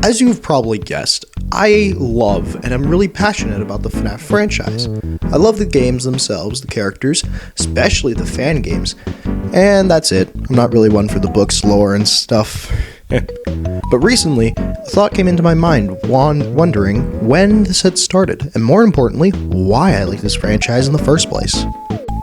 As you've probably guessed, I love and am really passionate about the Fnaf franchise. I love the games themselves, the characters, especially the fan games, and that's it. I'm not really one for the books, lore, and stuff. But recently, a thought came into my mind, wondering when this had started, and more importantly, why I like this franchise in the first place.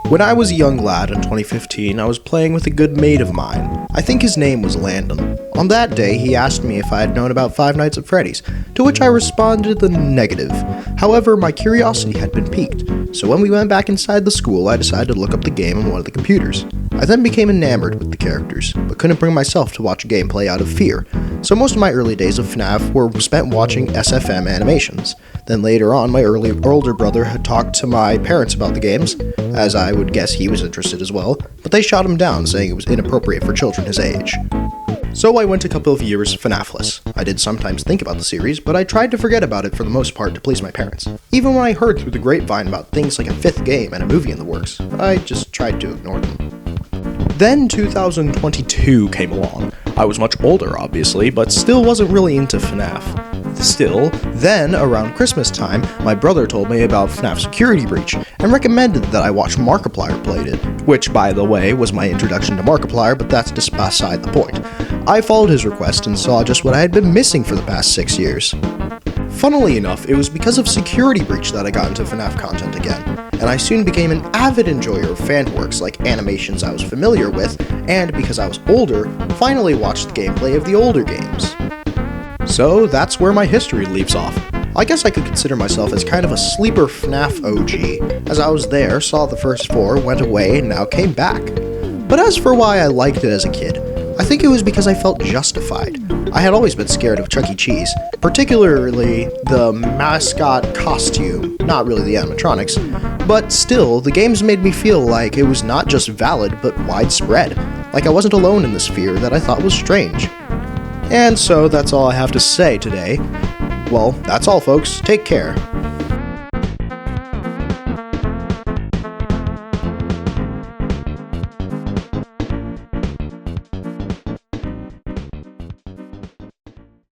When I was a young lad in 2015, I was playing with a good mate of mine. I think his name was Landon. On that day, he asked me if I had known about Five Nights at Freddy's, to which I responded the negative. However, my curiosity had been piqued, so when we went back inside the school, I decided to look up the game on one of the computers. I then became enamored with the characters, but couldn't bring myself to watch gameplay out of fear, so most of my early days of FNAF were spent watching SFM animations. Then later on, my older brother had talked to my parents about the games, as I would guess he was interested as well, but they shot him down, saying it was inappropriate for children his age. So I went a couple of years FNAFless. I did sometimes think about the series, but I tried to forget about it for the most part to please my parents. Even when I heard through the grapevine about things like a fifth game and a movie in the works, I just tried to ignore them. Then 2022 came along. I was much older, obviously, but still wasn't really into FNAF. Still, then, around Christmas time, my brother told me about FNAF Security Breach, and recommended that I watch Markiplier played it, which, by the way, was my introduction to Markiplier, but that's just beside the point. I followed his request and saw just what I had been missing for the past 6 years. Funnily enough, it was because of Security Breach that I got into FNAF content again, and I soon became an avid enjoyer of fan works like animations I was familiar with, and because I was older, finally watched the gameplay of the older games. So that's where my history leaves off. I guess I could consider myself as kind of a sleeper FNAF OG, as I was there, saw the first 4, went away, and now came back. But as for why I liked it as a kid, I think it was because I felt justified. I had always been scared of Chuck E. Cheese, particularly the mascot costume, not really the animatronics, but still, the games made me feel like it was not just valid, but widespread, like I wasn't alone in this fear that I thought was strange. And so that's all I have to say today. Well, that's all folks, take care.